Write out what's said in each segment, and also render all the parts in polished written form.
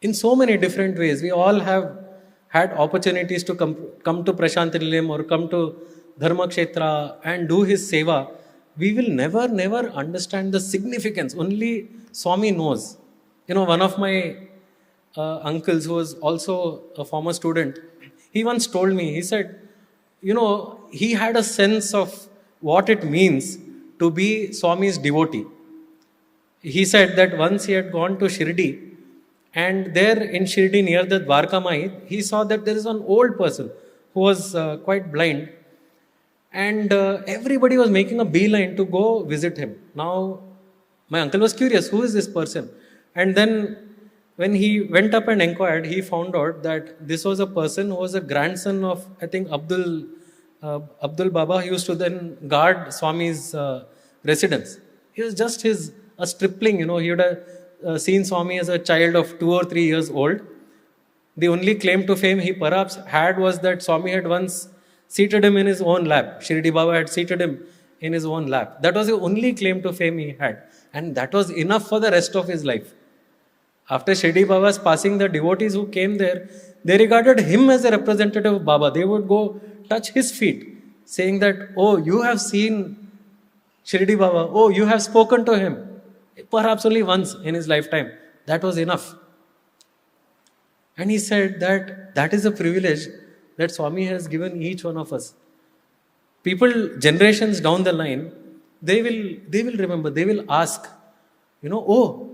in so many different ways. We all have had opportunities to come to Prashantinilayam or come to Dharma Kshetra and do his seva. We will never understand the significance. Only Swami knows. One of my uncles, who was also a former student, he once told me, he said, he had a sense of what it means to be Swami's devotee. He said that once he had gone to Shirdi, and there in Shirdi near the Dwarkamai, he saw that there is one old person who was quite blind, and everybody was making a beeline to go visit him. Now, my uncle was curious, who is this person? And then when he went up and inquired, he found out that this was a person who was a grandson of, I think, Abdul Baba. He used to then guard Swami's residence. He was just a stripling, he would have seen Swami as a child of 2 or 3 years old. The only claim to fame he perhaps had was that Swami had once seated him in his own lap. Shirdi Baba had seated him in his own lap. That was the only claim to fame he had. And that was enough for the rest of his life. After Shirdi Baba's passing, the devotees who came there, they regarded him as a representative of Baba. They would go touch his feet, saying that, oh, you have seen Shirdi Baba. Oh, you have spoken to him. Perhaps only once in his lifetime. That was enough. And he said that that is a privilege that Swami has given each one of us. People, generations down the line, they will remember, they will ask, oh,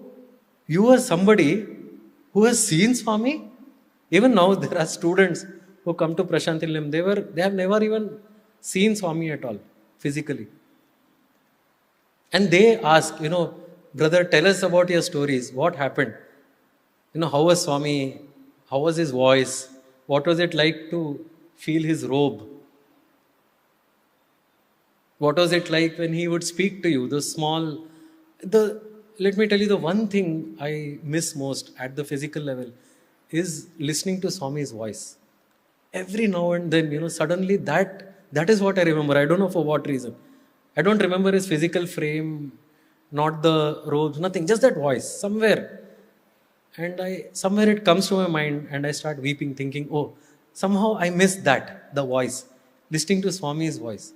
you are somebody who has seen Swami? Even now there are students who come to Prashantinilayam, they have never even seen Swami at all, physically. And they ask, brother, tell us about your stories. What happened? How was Swami? How was his voice? What was it like to feel his robe? What was it like when he would speak to you? Let me tell you, the one thing I miss most at the physical level is listening to Swami's voice. Every now and then, suddenly that is what I remember. I don't know for what reason. I don't remember his physical frame, not the robes, nothing, just that voice, somewhere. And somewhere it comes to my mind and I start weeping, thinking, oh, somehow I miss that, the voice, listening to Swami's voice.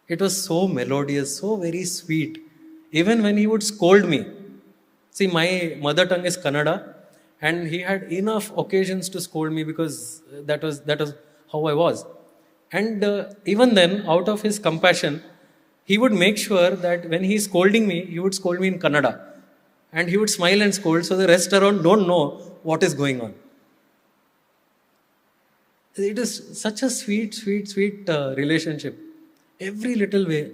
It was so melodious, so very sweet. Even when he would scold me. See, my mother tongue is Kannada, and he had enough occasions to scold me because that was how I was. And even then, out of his compassion, he would make sure that when he is scolding me, he would scold me in Kannada. And he would smile and scold, so the rest around don't know what is going on. It is such a sweet relationship. Every little way.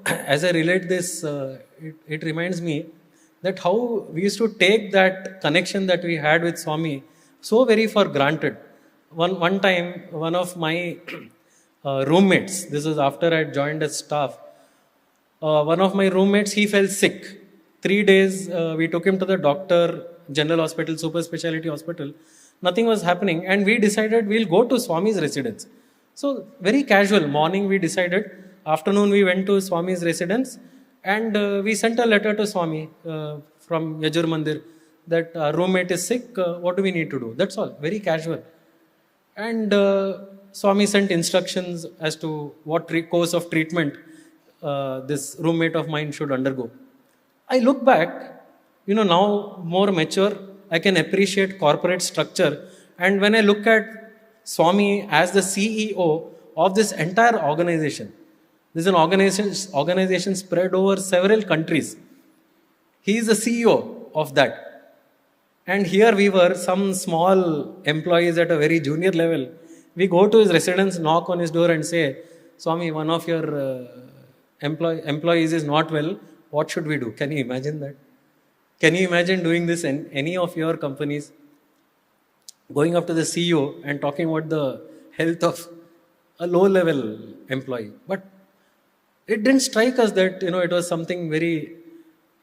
As I relate this, it reminds me that how we used to take that connection that we had with Swami so very for granted. One time, one of my roommates, this was after I had joined as staff, one of my roommates, he fell sick. 3 days, we took him to the doctor, general hospital, super specialty hospital. Nothing was happening, and we decided we'll go to Swami's residence. So, very casual, morning we decided, afternoon we went to Swami's residence, and we sent a letter to Swami from Yajur Mandir that our roommate is sick, what do we need to do? That's all, very casual. And Swami sent instructions as to what course of treatment this roommate of mine should undergo. I look back, now more mature, I can appreciate corporate structure. And when I look at Swami as the CEO of this entire organization, this is an organization spread over several countries. He is the CEO of that. And here we were, some small employees at a very junior level. We go to his residence, knock on his door and say, Swami, one of your employees is not well. What should we do? Can you imagine that? Can you imagine doing this in any of your companies? Going up to the CEO and talking about the health of a low-level employee. But it didn't strike us that, it was something very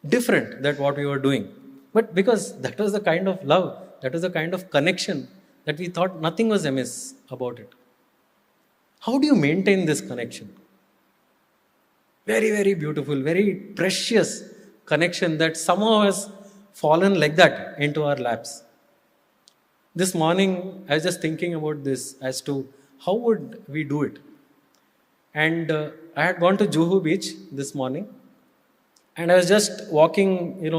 different than what we were doing. But because that was the kind of love, that was the kind of connection that we thought nothing was amiss about it. How do you maintain this connection? Very, very beautiful, very precious connection that somehow has fallen like that into our laps. This morning, I was just thinking about this as to how would we do it. And I had gone to Juhu Beach this morning, and I was just walking,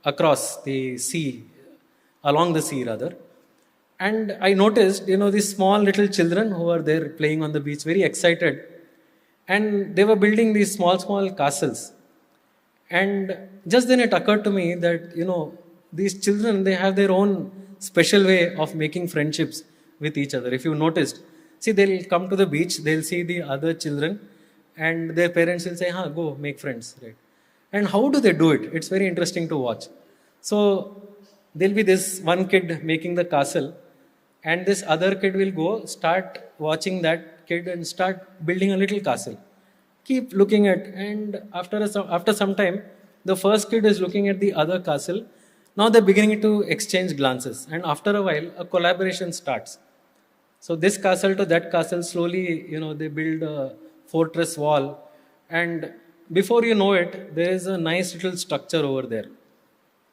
across the sea, along the sea rather. And I noticed, these small little children who were there playing on the beach, very excited. And they were building these small, small castles. And just then it occurred to me that, these children, they have their own special way of making friendships with each other. If you noticed, see, they'll come to the beach, they'll see the other children, and their parents will say, go make friends, right? And how do they do it? It's very interesting to watch. So there'll be this one kid making the castle, and this other kid will go start watching that kid and start building a little castle. Keep looking at, and after some time, the first kid is looking at the other castle. Now they're beginning to exchange glances, and after a while, a collaboration starts. So this castle to that castle, slowly, they build a fortress wall, and before you know it, there is a nice little structure over there.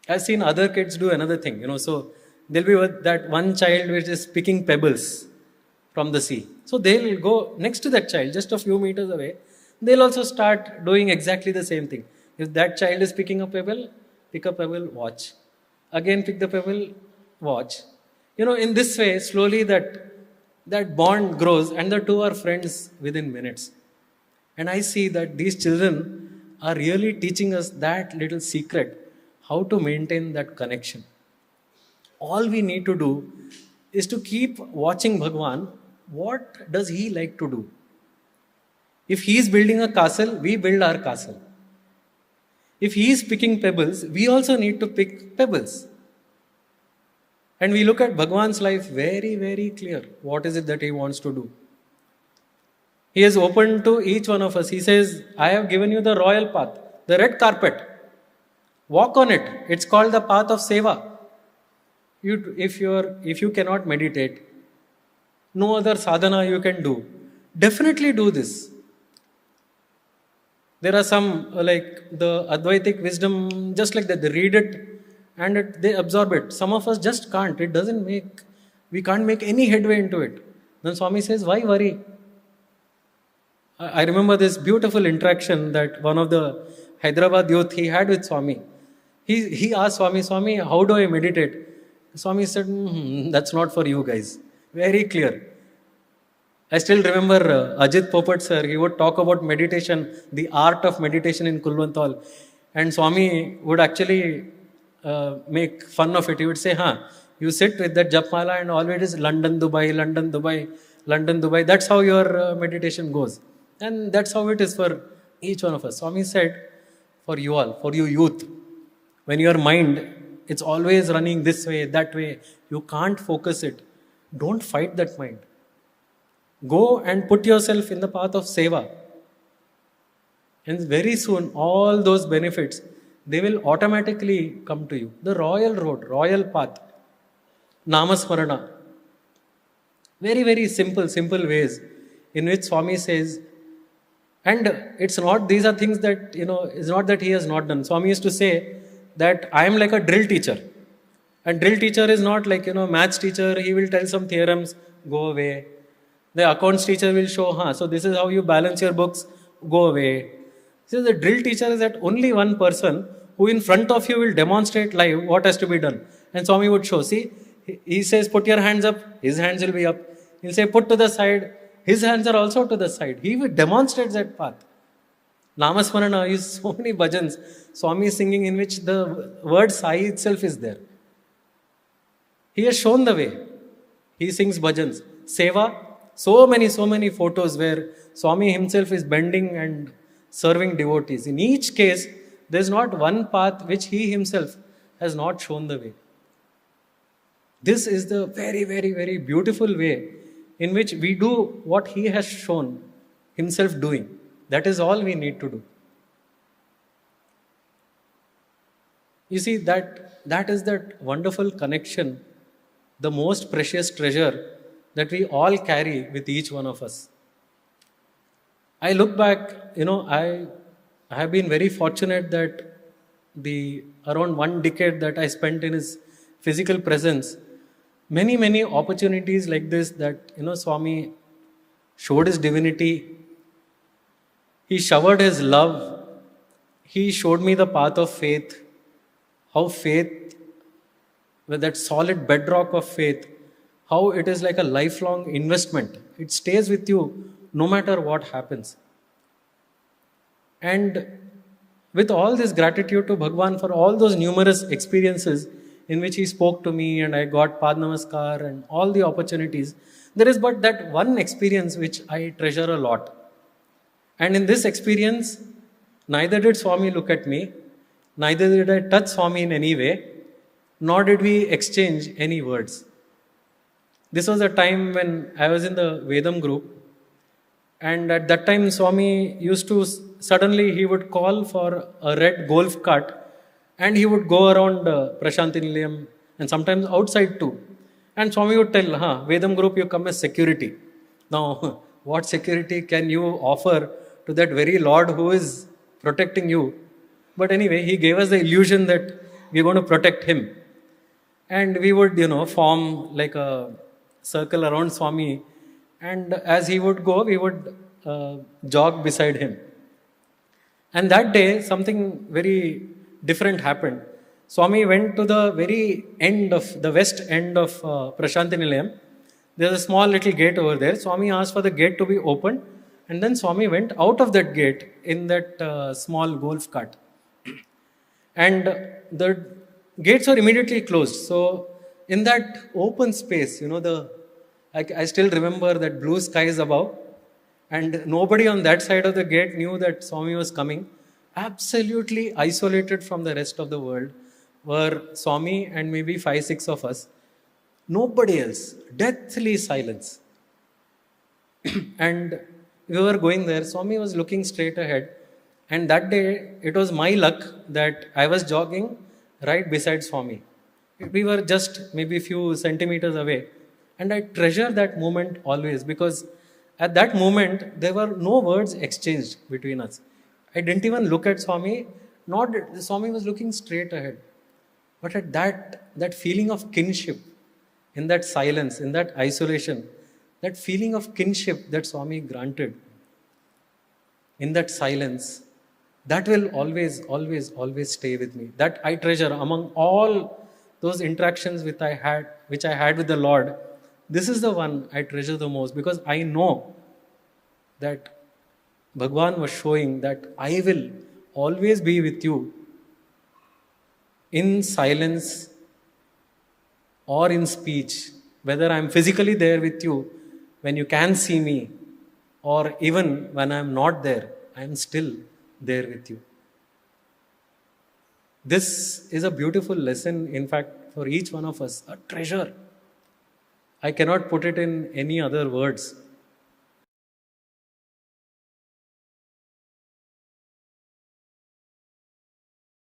I've seen other kids do another thing, so there'll be that one child which is picking pebbles from the sea. So they'll go next to that child, just a few meters away. They'll also start doing exactly the same thing. If that child is picking a pebble, pick a pebble, watch. Again, pick the pebble, watch. In this way, slowly that bond grows, and the two are friends within minutes. And I see that these children are really teaching us that little secret, how to maintain that connection. All we need to do is to keep watching Bhagwan. What does he like to do? If he is building a castle, we build our castle. If he is picking pebbles, we also need to pick pebbles. And we look at Bhagwan's life very, very clear. What is it that he wants to do? He is open to each one of us. He says, I have given you the royal path, the red carpet. Walk on it. It's called the path of seva. If you cannot meditate, no other sadhana you can do. Definitely do this. There are some, like the Advaitic wisdom, just like that. They read it and they absorb it. Some of us just can't. We can't make any headway into it. Then Swami says, why worry? I remember this beautiful interaction that one of the Hyderabad youth he had with Swami. He asked Swami, how do I meditate? Swami said, that's not for you guys. Very clear. I still remember Ajit Popat sir, he would talk about meditation, the art of meditation in Kulwantal. And Swami would actually make fun of it. He would say, you sit with that japmala and always London, Dubai, London, Dubai, London, Dubai. That's how your meditation goes. And that's how it is for each one of us. Swami said, for you all, for you youth, when your mind, it's always running this way, that way, you can't focus it. Don't fight that mind. Go and put yourself in the path of seva. And very soon, all those benefits, they will automatically come to you. The royal road, royal path. Namasmarana. Very, very simple ways in which Swami says, and it's not, these are things that, it's not that he has not done. Swami used to say that I am like a drill teacher. And drill teacher is not like, maths teacher, he will tell some theorems, go away. The accounts teacher will show, so this is how you balance your books, go away. So the drill teacher is that only one person who in front of you will demonstrate live what has to be done. And Swami would show, see, he says put your hands up, his hands will be up. He'll say put to the side, his hands are also to the side. He will demonstrate that path. Namasmarana is so many bhajans, Swami is singing in which the word Sai itself is there. He has shown the way. He sings bhajans. Seva, so many photos where Swami himself is bending and serving devotees. In each case, there is not one path which he himself has not shown the way. This is the very, very, very beautiful way in which we do what he has shown himself doing. That is all we need to do. You see, that is that wonderful connection, the most precious treasure that we all carry with each one of us. I look back, I have been very fortunate that the around 1 decade that I spent in his physical presence, many opportunities like this that, Swami showed his divinity. He showered his love. He showed me the path of faith. How faith, with that solid bedrock of faith, how it is like a lifelong investment. It stays with you no matter what happens. And with all this gratitude to Bhagwan for all those numerous experiences in which he spoke to me and I got Pad Namaskar and all the opportunities, there is but that one experience which I treasure a lot. And in this experience, neither did Swami look at me, neither did I touch Swami in any way, nor did we exchange any words. This was a time when I was in the Vedam group, and at that time Swami used to, suddenly he would call for a red golf cart and he would go around Prashanti Nilayam and sometimes outside too. And Swami would tell, Vedam group, you come as security. Now, what security can you offer to that very Lord who is protecting you? But anyway, he gave us the illusion that we're going to protect him. And we would, form like a circle around Swami. And as he would go, we would jog beside him. And that day, something very different happened. Swami went to the very end of, the west end of Prashanti Nilayam. There's a small little gate over there. Swami asked for the gate to be opened. And then Swami went out of that gate in that small golf cart. And the gates were immediately closed. So in that open space, I still remember that blue skies above. And nobody on that side of the gate knew that Swami was coming. Absolutely isolated from the rest of the world were Swami and maybe 5-6 of us. Nobody else. Deathly silence. And we were going there. Swami was looking straight ahead. And that day, it was my luck that I was jogging right beside Swami. We were just maybe a few centimeters away. And I treasure that moment always, because at that moment, there were no words exchanged between us. I didn't even look at Swami. Swami was looking straight ahead. But at that feeling of kinship, in that silence, in that isolation, that feeling of kinship that Swami granted, in that silence, that will always stay with me. That I treasure among all those interactions which I had with the Lord. This is the one I treasure the most, because I know that Bhagwan was showing that I will always be with you in silence or in speech, whether I'm physically there with you when you can see me, or even when I'm not there, I'm still there with you. This is a beautiful lesson, in fact, for each one of us, a treasure. I cannot put it in any other words.